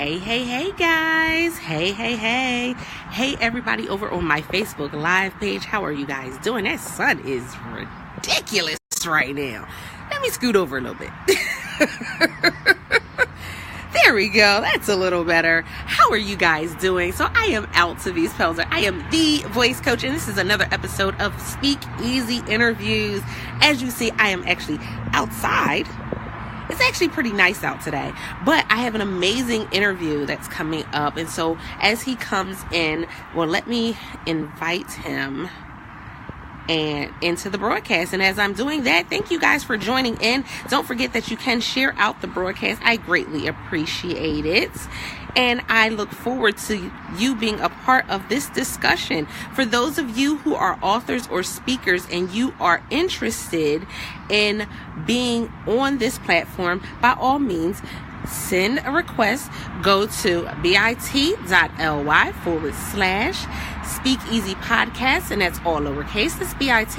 Hey guys. Hey everybody over on my Facebook Live page. How are you guys doing? That sun is ridiculous right now. Let me scoot over a little bit. There we go. That's a little better. How are you guys doing? So I am Altavice Pelzer. I am the voice coach, and this is another episode of Speak Easy Interviews. As you see, I am actually outside. It's actually pretty nice out today, but I have an amazing interview that's coming up. And so as he comes in, well, let me invite him and into the broadcast. And as I'm doing that, thank you guys for joining in. Don't forget that you can share out the broadcast. I greatly appreciate it. And I look forward to you being a part of this discussion. For those of you who are authors or speakers and you are interested in being on this platform, by all means, send a request. Go to bit.ly/Speak Easy Podcast, and that's all lowercase. That's bit.ly/Speak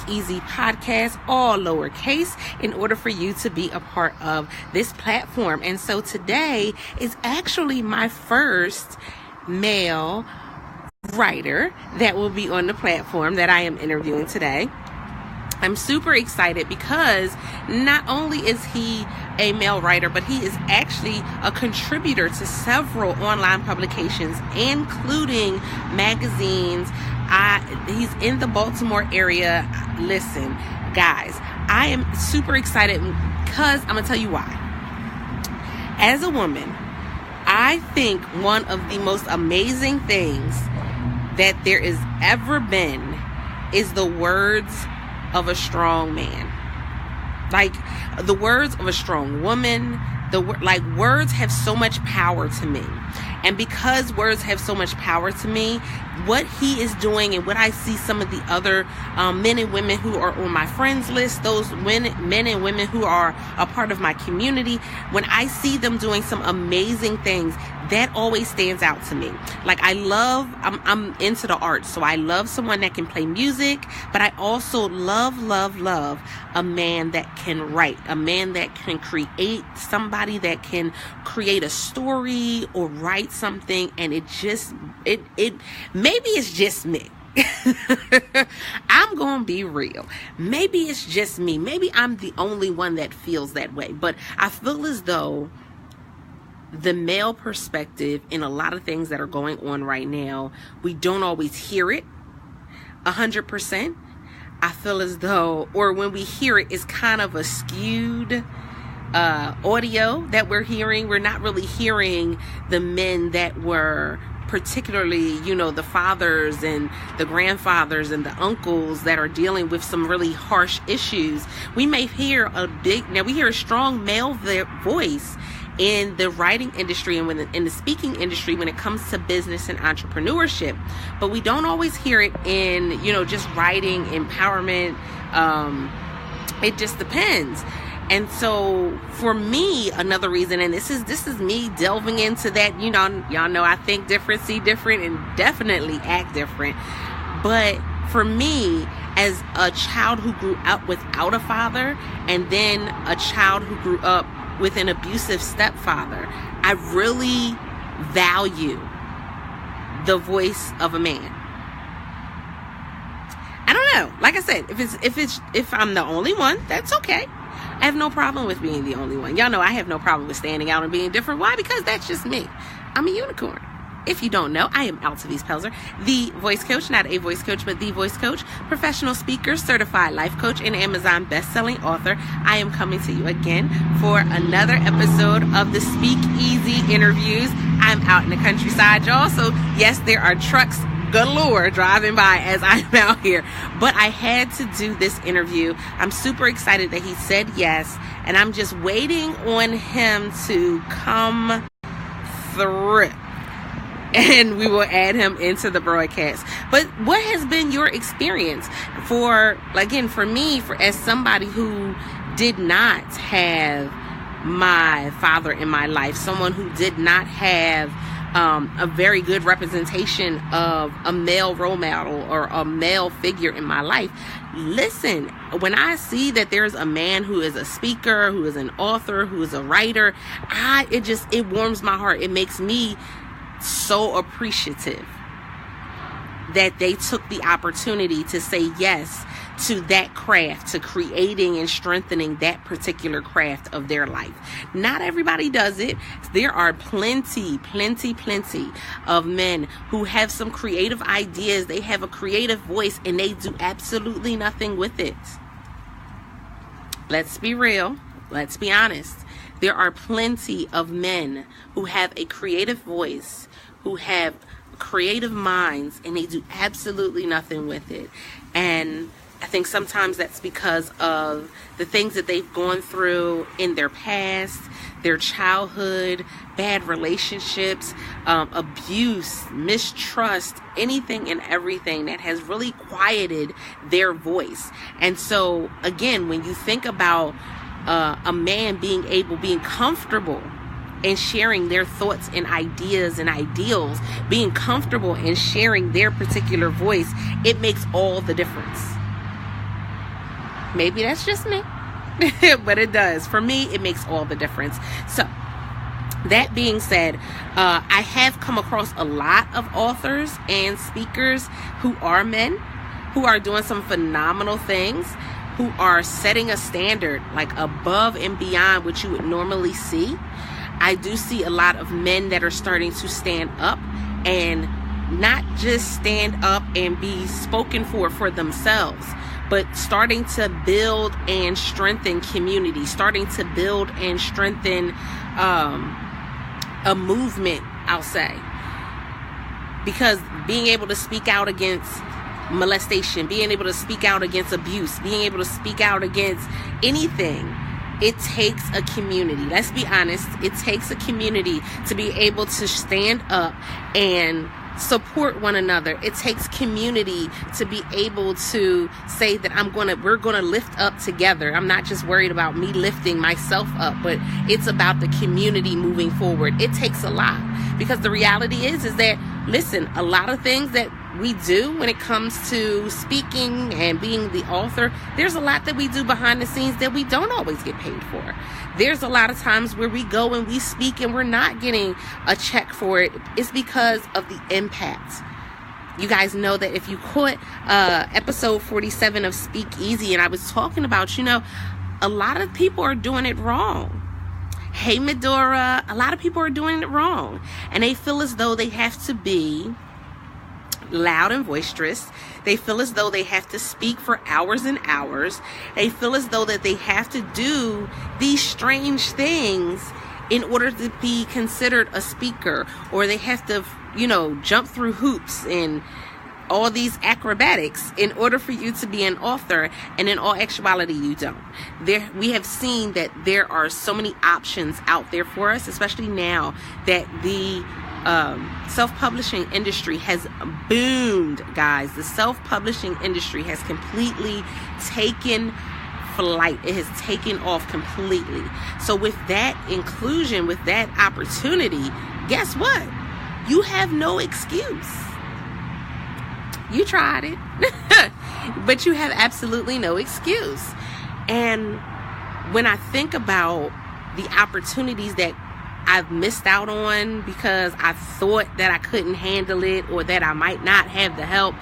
Easy Podcast, all lowercase, in order for you to be a part of this platform. And so today is actually my first male writer that will be on the platform that I am interviewing today. I'm super excited because not only is he a male writer, but he is actually a contributor to several online publications, including magazines. He's in the Baltimore area. Listen, guys, I am super excited because I'm going to tell you why. As a woman, I think one of the most amazing things that there has ever been is the words of a strong man. Like the words of a strong woman, words have so much power to me. And because words have so much power to me, what he is doing and what I see some of the other men and women who are on my friends list, those men and women who are a part of my community, when I see them doing some amazing things, that always stands out to me. Like I'm into the arts, so I love someone that can play music, but I also love a man that can write, a man that can create, somebody that can create a story or write something, and maybe it's just me. I'm gonna be real. Maybe it's just me. Maybe I'm the only one that feels that way, but I feel as though the male perspective in a lot of things that are going on right now, we don't always hear it 100%. I feel as though, or when we hear it, it's kind of a skewed audio that we're hearing. We're not really hearing the men that were particularly, the fathers and the grandfathers and the uncles that are dealing with some really harsh issues. We may hear we hear a strong male voice in the writing industry and in the speaking industry when it comes to business and entrepreneurship, but we don't always hear it in, just writing, empowerment. It just depends. And so for me, another reason, and this is me delving into that, y'all know I think different, see different, and definitely act different. But for me, as a child who grew up without a father, and then a child who grew up with an abusive stepfather, I really value the voice of a man. I don't know. Like I said, if I'm the only one, that's okay. I have no problem with being the only one. Y'all know I have no problem with standing out and being different. Why? Because that's just me. I'm a unicorn. If you don't know, I am Altavice Pelzer, the voice coach, not a voice coach, but the voice coach, professional speaker, certified life coach, and Amazon best-selling author. I am coming to you again for another episode of the Speak Easy Interviews. I'm out in the countryside, y'all. So yes, there are trucks galore driving by as I'm out here, but I had to do this interview. I'm super excited that he said yes, and I'm just waiting on him to come through, and we will add him into the broadcast. But what has been your experience for me, as somebody who did not have my father in my life, someone who did not have a very good representation of a male role model or a male figure in my life? listen, when I see that there's a man who is a speaker, who is an author, who is a writer, it warms my heart. It makes me so appreciative that they took the opportunity to say yes to that craft, to creating and strengthening that particular craft of their life. Not everybody does it. There are plenty of men who have some creative ideas. They have a creative voice and they do absolutely nothing with it. Let's be real. Let's be honest. There are plenty of men who have a creative voice, who have creative minds, and they do absolutely nothing with it. And I think sometimes that's because of the things that they've gone through in their past, their childhood, bad relationships, abuse, mistrust, anything and everything that has really quieted their voice. And so, again, when you think about a man being comfortable in sharing their thoughts and ideas and ideals, being comfortable in sharing their particular voice, it makes all the difference. Maybe that's just me, but it does. For me, it makes all the difference. So that being said, I have come across a lot of authors and speakers who are men, who are doing some phenomenal things, who are setting a standard like above and beyond what you would normally see. I do see a lot of men that are starting to stand up, and not just stand up and be spoken for themselves, but starting to build and strengthen community, starting to build and strengthen a movement, I'll say. Because being able to speak out against molestation, being able to speak out against abuse, being able to speak out against anything, it takes a community. Let's be honest. It takes a community to be able to stand up and support one another. It takes community to be able to say that we're gonna lift up together. I'm not just worried about me lifting myself up, but it's about the community moving forward. It takes a lot, because the reality is that, listen, a lot of things that we do when it comes to speaking and being the author, there's a lot that we do behind the scenes that we don't always get paid for. There's a lot of times where we go and we speak and we're not getting a check for it. It's because of the impact. You guys know that if you caught episode 47 of Speak Easy, and I was talking about, a lot of people are doing it wrong. Hey, Medora, a lot of people are doing it wrong. And they feel as though they have to be loud and boisterous. They feel as though they have to speak for hours and hours. They feel as though that they have to do these strange things in order to be considered a speaker, or they have to, jump through hoops and all these acrobatics in order for you to be an author. And in all actuality, you don't. We have seen that there are so many options out there for us, especially now that the self-publishing industry has boomed, guys. The self-publishing industry has completely taken flight. It has taken off completely. So with that inclusion, with that opportunity, guess what? You have no excuse. You tried it, but you have absolutely no excuse. And when I think about the opportunities that I've missed out on because I thought that I couldn't handle it, or that I might not have the help,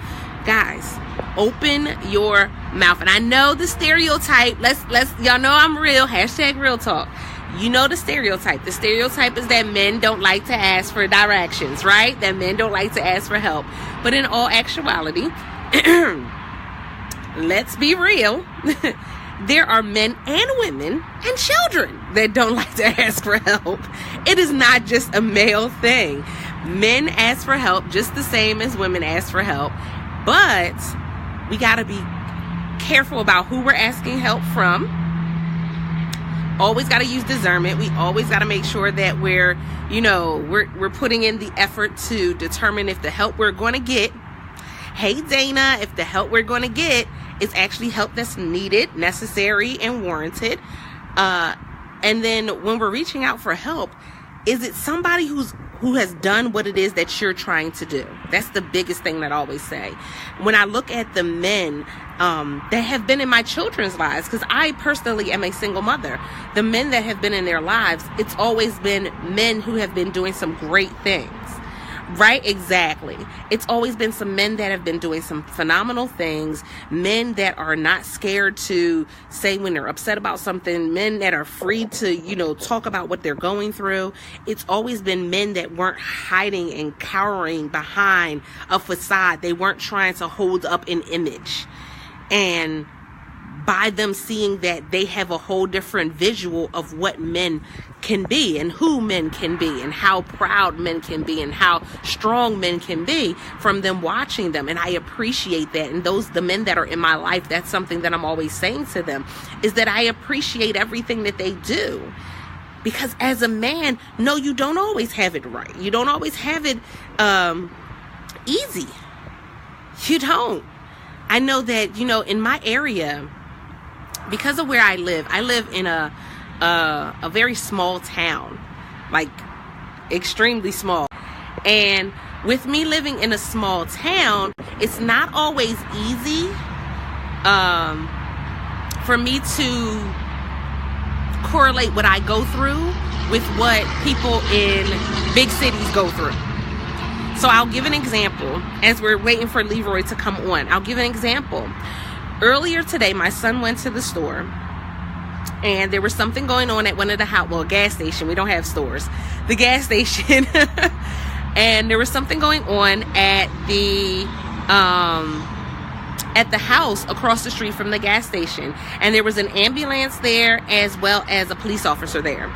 guys, open your mouth. And I know the stereotype, let's y'all know I'm real, #real talk. You know the stereotype. The stereotype is that men don't like to ask for directions, right? That men don't like to ask for help. But in all actuality, let's be real. There are men and women and children that don't like to ask for help. It is not just a male thing. Men ask for help just the same as women ask for help. But we got to be careful about who we're asking help from. Always got to use discernment. We always got to make sure that we're putting in the effort to determine if the help we're going to get, hey Dana, if the help we're going to get is actually help that's needed, necessary, and warranted. And then when we're reaching out for help, is it somebody who has done what it is that you're trying to do? That's the biggest thing that I always say. When I look at the men that have been in my children's lives, because I personally am a single mother, the men that have been in their lives, it's always been men who have been doing some great things. Right? Exactly. It's always been some men that have been doing some phenomenal things, men that are not scared to say when they're upset about something, men that are free to, talk about what they're going through. It's always been men that weren't hiding and cowering behind a facade. They weren't trying to hold up an image. And by them seeing that, they have a whole different visual of what men can be and who men can be and how proud men can be and how strong men can be from them watching them. And I appreciate that. And the men that are in my life, that's something that I'm always saying to them, is that I appreciate everything that they do. Because as a man, no, you don't always have it right. You don't always have it easy. You don't. I know that, in my area, because of where I live in a very small town, like extremely small. And with me living in a small town, it's not always easy for me to correlate what I go through with what people in big cities go through. So I'll give an example as we're waiting for Leroy to come on. I'll give an example. Earlier today, my son went to the store, and there was something going on at one of the gas station. We don't have stores. The gas station. And there was something going on at the house across the street from the gas station. And there was an ambulance there as well as a police officer there.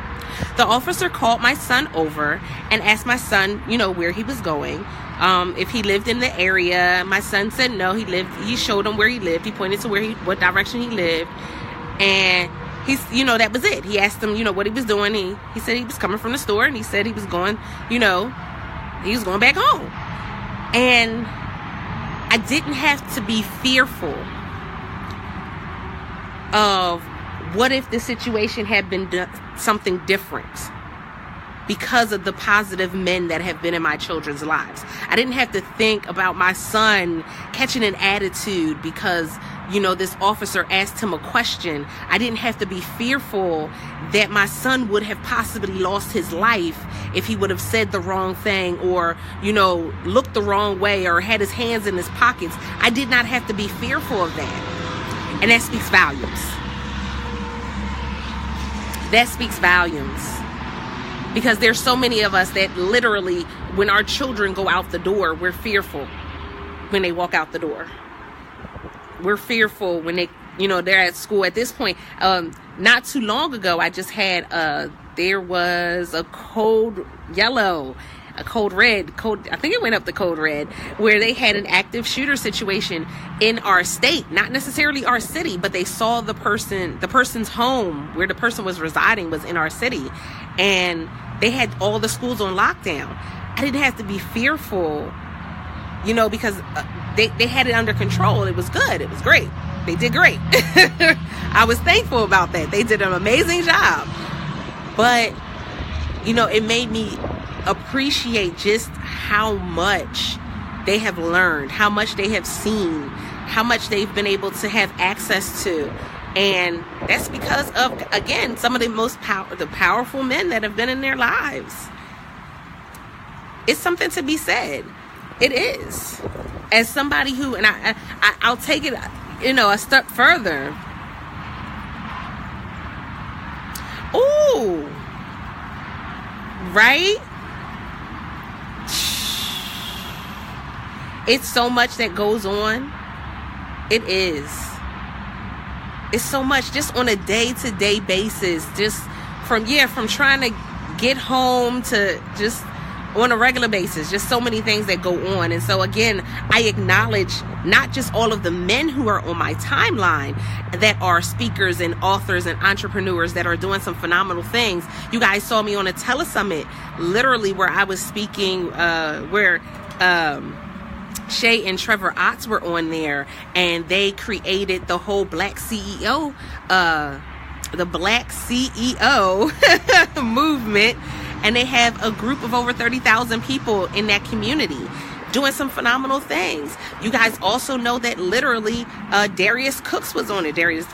The officer called my son over and asked my son, where he was going. If he lived in the area. My son said no, he showed him where he lived. He pointed to what direction he lived. And that was it. He asked him, what he was doing. He said he was coming from the store, and he said he was going, he was going back home. And I didn't have to be fearful of what if the situation had been something different, because of the positive men that have been in my children's lives. I didn't have to think about my son catching an attitude because, this officer asked him a question. I didn't have to be fearful that my son would have possibly lost his life if he would have said the wrong thing or, looked the wrong way or had his hands in his pockets. I did not have to be fearful of that. And that speaks volumes. That speaks volumes. Because there's so many of us that literally, when our children go out the door, we're fearful when they walk out the door. We're fearful when they're at school. At this point, not too long ago, I just had, there was a code yellow, a code red, I think it went up to code red, where they had an active shooter situation in our state, not necessarily our city, but they saw the person's home where the person was residing was in our city, and they had all the schools on lockdown. I didn't have to be fearful, because they had it under control. It was good. It was great. They did great. I was thankful about that. They did an amazing job. But, it made me appreciate just how much they have learned, how much they have seen, how much they've been able to have access to. And that's because of, again, some of the powerful men that have been in their lives. It's something to be said. It is. As somebody who, and I'll take it, a step further. Ooh. Right? It's so much that goes on. It is. It's so much just on a day-to-day basis. Just from trying to get home to just on a regular basis. Just so many things that go on. And so again, I acknowledge not just all of the men who are on my timeline that are speakers and authors and entrepreneurs that are doing some phenomenal things. You guys saw me on a telesummit, literally, where I was speaking, where Shay and Trevor Otts were on there, and they created the whole Black CEO, the Black CEO movement. And they have a group of over 30,000 people in that community doing some phenomenal things. You guys also know that literally Darius Cooks was on it. Darius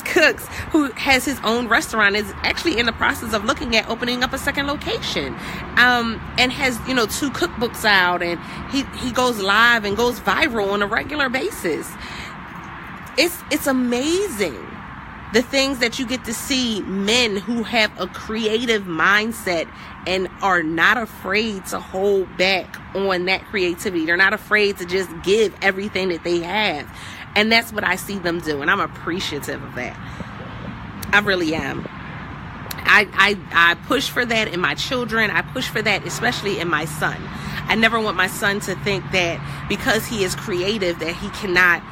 Cooks, who has his own restaurant, is actually in the process of looking at opening up a second location, and has 2 cookbooks out, and he goes live and goes viral on a regular basis. It's amazing the things that you get to see men who have a creative mindset and are not afraid to hold back on that creativity. They're not afraid to just give everything that they have. And that's what I see them do. And I'm appreciative of that. I really am. I push for that in my children. I push for that especially in my son. I never want my son to think that because he is creative that he cannot,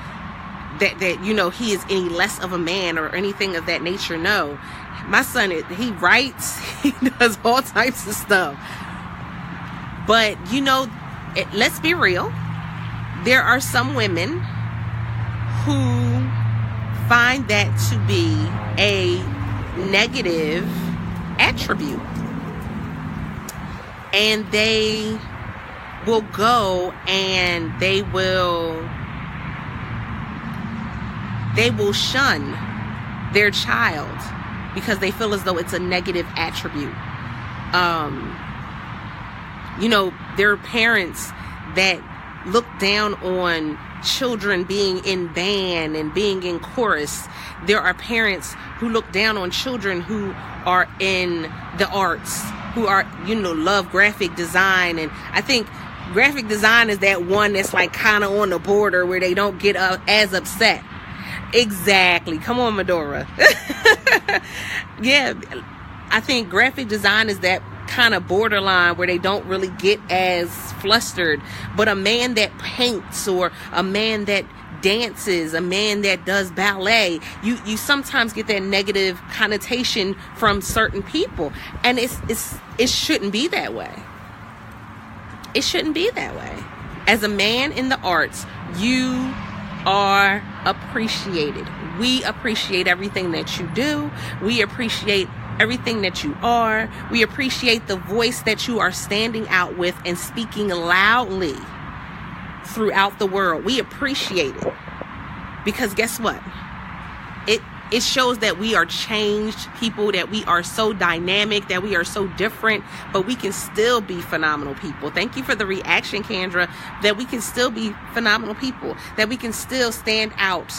that he is any less of a man or anything of that nature. No, my son, he writes, he does all types of stuff. But let's be real, there are some women who find that to be a negative attribute, and they will go and they will shun their child because they feel as though it's a negative attribute. There are parents that look down on children being in band and being in chorus. There are parents who look down on children who are in the arts, who are, love graphic design. And I think graphic design is that one that's like kind of on the border where they don't get as upset. Exactly. Come on, Medora. Yeah, I think graphic design is that kind of borderline where they don't really get as flustered. But a man that paints, or a man that dances, a man that does ballet, you sometimes get that negative connotation from certain people. And it shouldn't be that way. It shouldn't be that way. As a man in the arts, you are appreciated. We appreciate everything that you do. We appreciate everything that you are. We appreciate the voice that you are standing out with and speaking loudly throughout the world. We appreciate it because guess what? It shows that we are changed people, that we are so dynamic, that we are so different, but we can still be phenomenal people. Thank you for the reaction, Kendra, that we can still be phenomenal people, that we can still stand out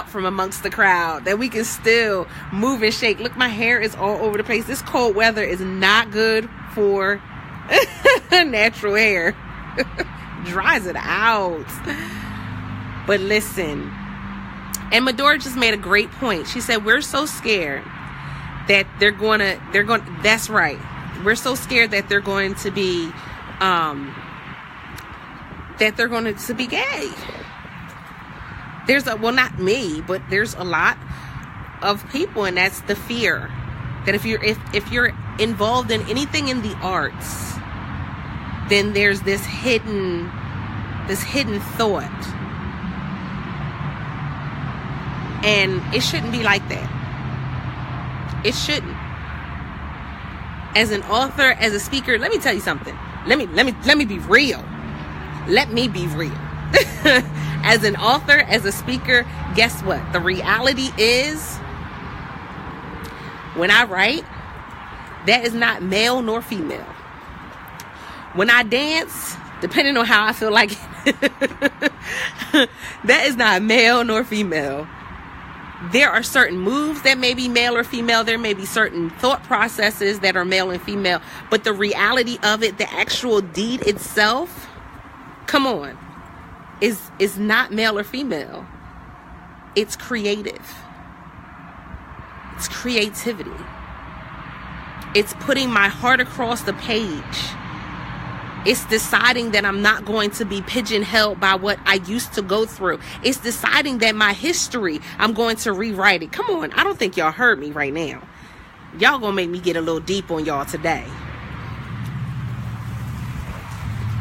from amongst the crowd, that we can still move and shake. Look, my hair is all over the place. This cold weather is not good for natural hair. Dries it out. But listen, and Medora just made a great point. She said, we're so scared that they're going, that's right. We're so scared that they're going to be, gay. Well, not me, but there's a lot of people, and that's the fear that if you're involved in anything in the arts, then there's this hidden thought. And it shouldn't be like that. It shouldn't. As an author, as a speaker, let me tell you something. Let me be real. Let me be real. As an author, as a speaker, guess what? The reality is, when I write, that is not male nor female. When I dance, depending on how I feel like it, that is not male nor female. There are certain moves that may be male or female. There may be certain thought processes that are male and female. But the reality of it, the actual deed itself, come on, is not male or female. It's creative. It's creativity. It's putting my heart across the page. It's deciding that I'm not going to be pigeonholed by what I used to go through. It's deciding that my history, I'm going to rewrite it. Come on, I don't think y'all heard me right now. Y'all gonna make me get a little deep on y'all today.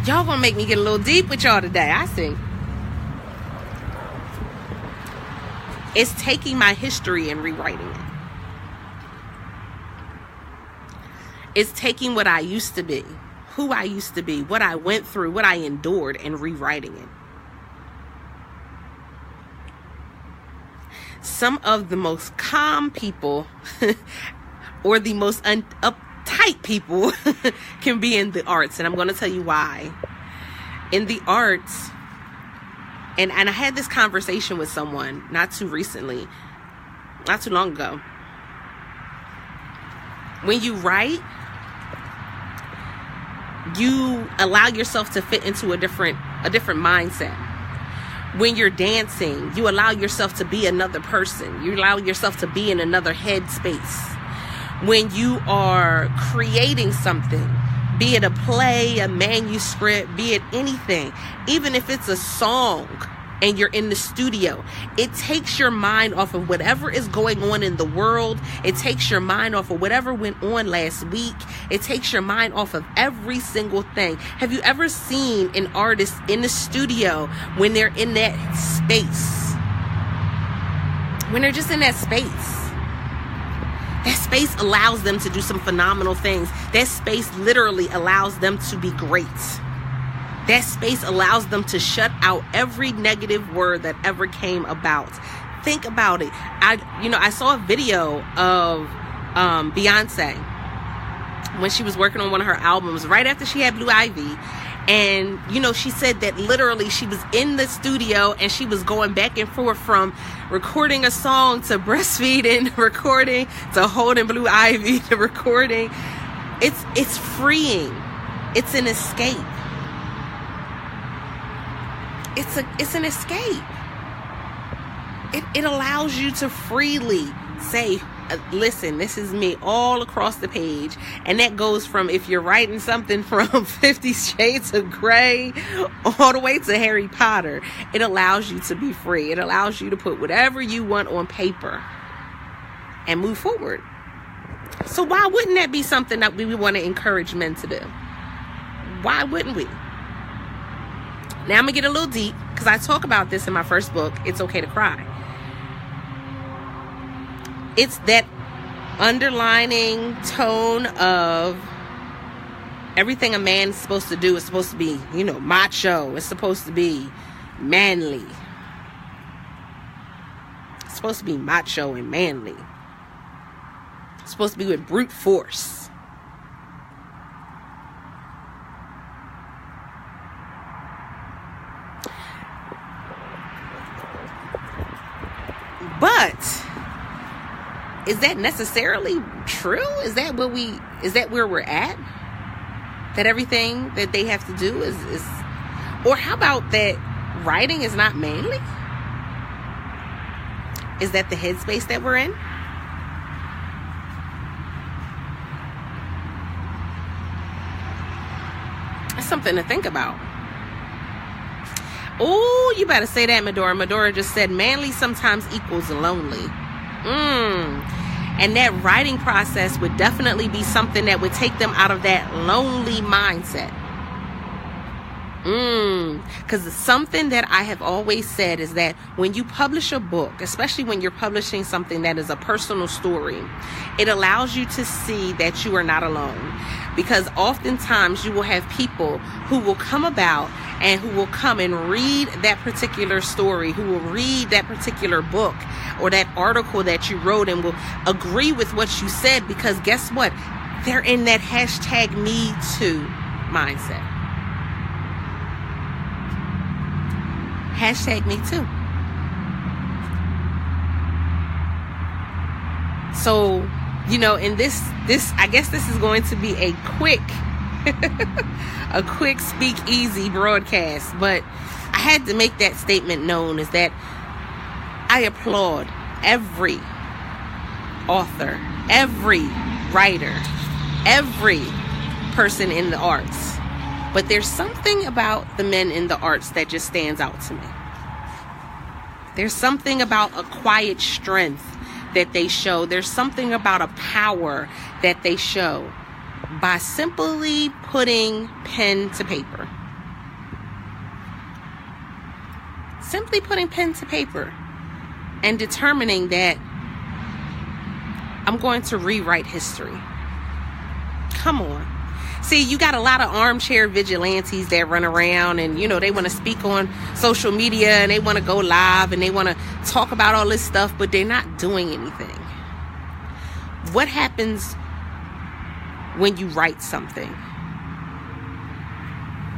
Y'all gonna make me get a little deep with y'all today, I see. It's taking my history and rewriting it. It's taking what I used to be, who I used to be, what I went through, what I endured, and rewriting it. Some of the most calm people or the most uptight people can be in the arts. And I'm going to tell you why. In the arts, and I had this conversation with someone not too long ago. When you write, you allow yourself to fit into a different mindset. When you're dancing, you allow yourself to be another person. You allow yourself to be in another headspace. When you are creating something, be it a play, a manuscript, be it anything, even if it's a song and you're in the studio, it takes your mind off of whatever is going on in the world. It takes your mind off of whatever went on last week. It takes your mind off of every single thing. Have you ever seen an artist in the studio when they're in that space? When they're just in that space. That space allows them to do some phenomenal things. That space literally allows them to be great. That space allows them to shut out every negative word that ever came about. Think about it. I saw a video of Beyonce when she was working on one of her albums right after she had Blue Ivy. And, she said that literally she was in the studio and she was going back and forth from recording a song to breastfeeding, recording to holding Blue Ivy, to recording. It's freeing. It's an escape. It's an escape. It allows you to freely say, listen, this is me, all across the page. And that goes from, if you're writing something from 50 Shades of Grey all the way to Harry Potter, it allows you to be free. It allows you to put whatever you want on paper and move forward. So why wouldn't that be something that we want to encourage men to do? Why wouldn't we? Now I'm going to get a little deep because I talk about this in my first book, It's Okay to Cry. It's that underlining tone of everything a man's supposed to do is supposed to be, macho. It's supposed to be manly. It's supposed to be macho and manly. It's supposed to be with brute force. But is that necessarily true? Is that where we're at? That everything that they have to do is or how about that writing is not manly? Is that the headspace that we're in? That's something to think about. Oh, you better say that, Medora. Medora just said manly sometimes equals lonely. And that writing process would definitely be something that would take them out of that lonely mindset. Because something that I have always said is that when you publish a book, especially when you're publishing something that is a personal story, it allows you to see that you are not alone. Because oftentimes you will have people who will come about and who will come and read that particular story, who will read that particular book or that article that you wrote and will agree with what you said, because guess what? They're in that hashtag me too mindset. Hashtag me too. So, in this, I guess this is going to be a quick speakeasy broadcast, but I had to make that statement known, is that I applaud every author, every writer, every person in the arts. But there's something about the men in the arts that just stands out to me. There's something about a quiet strength that they show. There's something about a power that they show by simply putting pen to paper. Simply putting pen to paper and determining that I'm going to rewrite history. Come on. See, you got a lot of armchair vigilantes that run around and, they want to speak on social media and they want to go live and they want to talk about all this stuff, but they're not doing anything. What happens when you write something?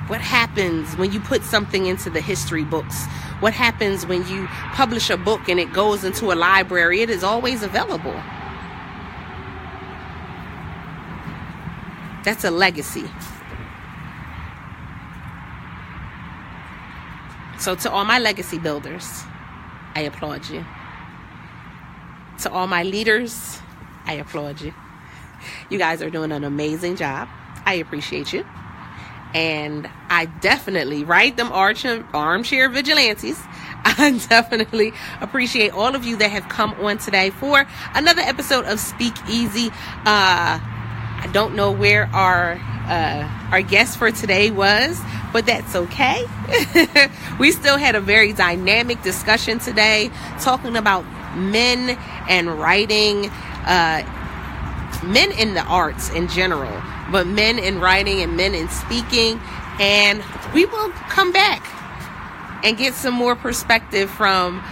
What happens when you put something into the history books? What happens when you publish a book and it goes into a library? It is always available. That's a legacy. So to all my legacy builders, I applaud you. To all my leaders, I applaud you. You guys are doing an amazing job. I appreciate you. And I definitely, right, them armchair vigilantes, I definitely appreciate all of you that have come on today for another episode of Speak Easy. I don't know where our guest for today was, but that's okay. We still had a very dynamic discussion today, talking about men and writing, men in the arts in general, but men in writing and men in speaking. And we will come back and get some more perspective from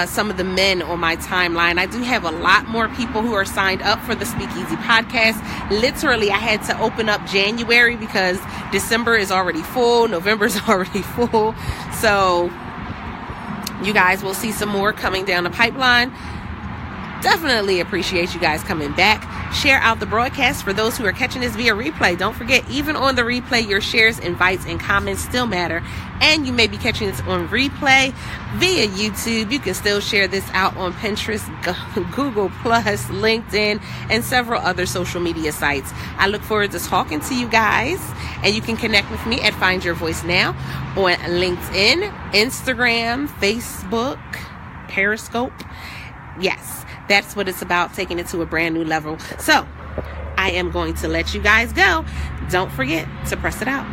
some of the men on my timeline. I do have a lot more people who are signed up for the Speakeasy podcast. Literally, I had to open up January because December is already full. November is already full. So you guys will see some more coming down the pipeline. Definitely appreciate you guys coming back. Share out the broadcast for those who are catching this via replay. Don't forget, even on the replay, your shares, invites, and comments still matter. And you may be catching this on replay via YouTube. You can still share this out on Pinterest, Google+, LinkedIn, and several other social media sites. I look forward to talking to you guys. And you can connect with me at Find Your Voice Now on LinkedIn, Instagram, Facebook, Periscope. Yes, that's what it's about, taking it to a brand new level. So I am going to let you guys go. Don't forget to press it out.